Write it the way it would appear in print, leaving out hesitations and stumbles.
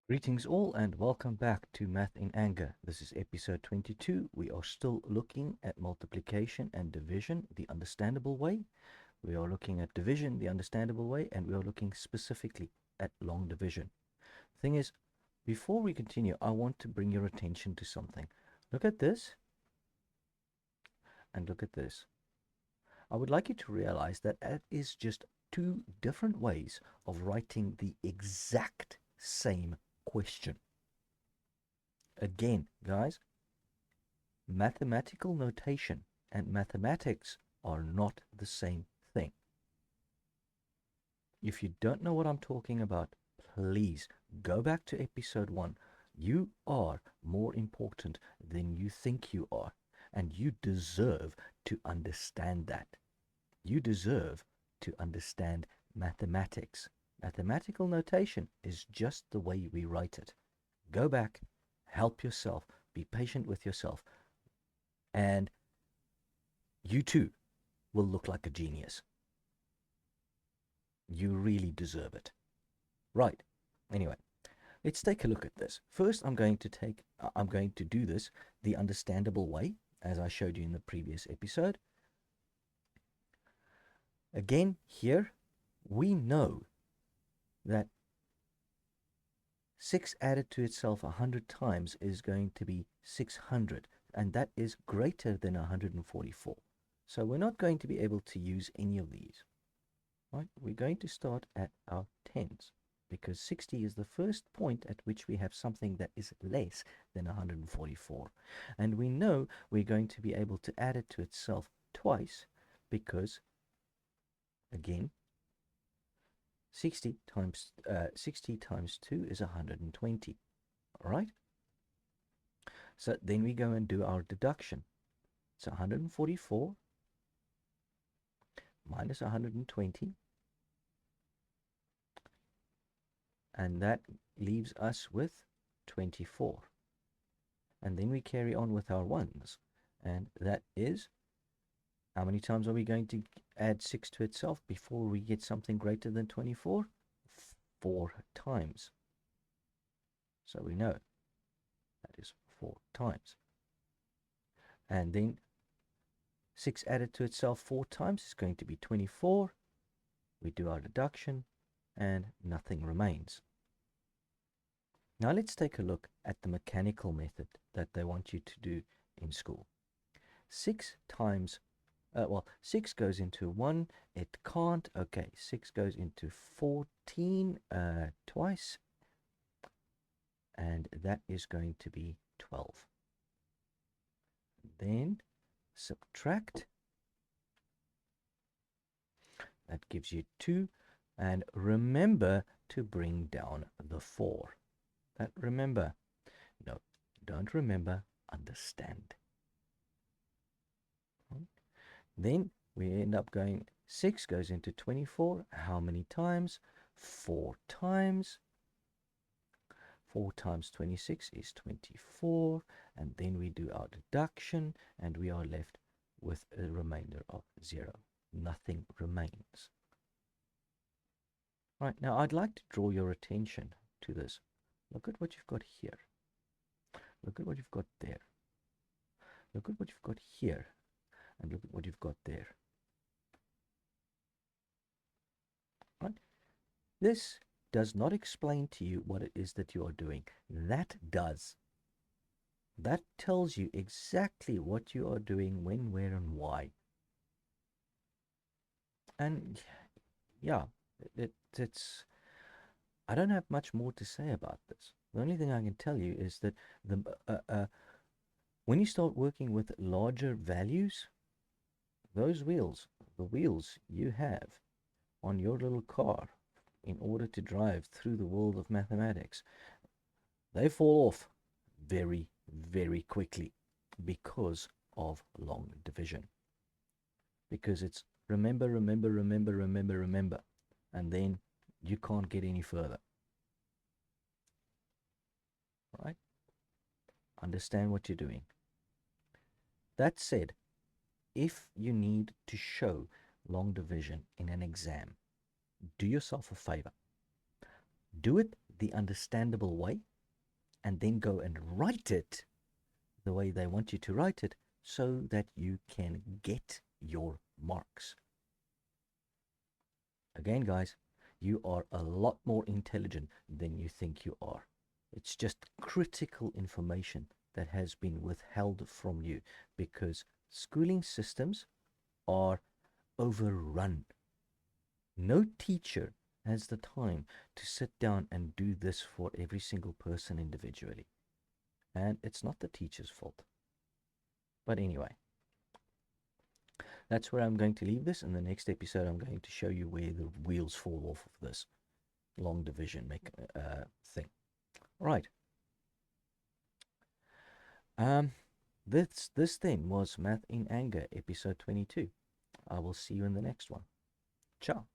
Greetings all and welcome back to Math in Anger. This is episode 22. We are still looking at multiplication and division the understandable way. We are looking at division the understandable way, and we are looking specifically at long division. Thing is, before we continue, I want to bring your attention to something. Look at this and look at this. I would like you to realize that that is just two different ways of writing the exact same question. Again, guys, mathematical notation and mathematics are not the same thing. If you don't know what I'm talking about, please go back to episode 1. You are more important than you think you are, and you deserve to understand that. You deserve to understand mathematics. Mathematical notation is just the way we write it. Go back, help yourself, be patient with yourself, and you too will look like a genius. You really deserve it. Right. Anyway, let's take a look at this. First, I'm going to do this the understandable way, as I showed you in the previous episode. Again, here, we know that 6 added to itself 100 times is going to be 600, and that is greater than 144. So we're not going to be able to use any of these. Right? We're going to start at our tens, because 60 is the first point at which we have something that is less than 144. And we know we're going to be able to add it to itself twice, because, again, 60 times 2 is 120. All right? So then we go and do our deduction. So 144 minus 120, and that leaves us with 24. And then we carry on with our ones, and that is, how many times are we going to add 6 to itself before we get something greater than 24? 4 times. So we know that is 4 times. And then 6 added to itself 4 times is going to be 24. We do our deduction, and nothing remains. Now let's take a look at the mechanical method that they want you to do in school. 6 times 6 goes into 1. It can't. Okay, 6 goes into 14 twice. And that is going to be 12. Then subtract. That gives you 2. And remember to bring down the 4. That remember. No, don't remember. Understand. Then we end up going, 6 goes into 24. How many times? 4 times. 4 times 26 is 24. And then we do our deduction, and we are left with a remainder of 0. Nothing remains. Right, now I'd like to draw your attention to this. Look at what you've got here. Look at what you've got there. Look at what you've got here. And look at what you've got there. Right? This does not explain to you what it is that you are doing. That does. That tells you exactly what you are doing, when, where, and why. And yeah, it's. I don't have much more to say about this. The only thing I can tell you is that when you start working with larger values, those wheels, the wheels you have on your little car in order to drive through the world of mathematics, they fall off very, very quickly because of long division. Because it's remember, remember, remember, remember, remember, and then you can't get any further. Right? Understand what you're doing. That said, if you need to show long division in an exam, do yourself a favor. Do it the understandable way and then go and write it the way they want you to write it so that you can get your marks. Again, guys, you are a lot more intelligent than you think you are. It's just critical information that has been withheld from you because schooling systems are overrun. No teacher has the time to sit down and do this for every single person individually. And it's not the teacher's fault. But anyway, that's where I'm going to leave this. In the next episode, I'm going to show you where the wheels fall off of this long division thing. All right. This then was Math in Anger, episode 22. I will see you in the next one. Ciao.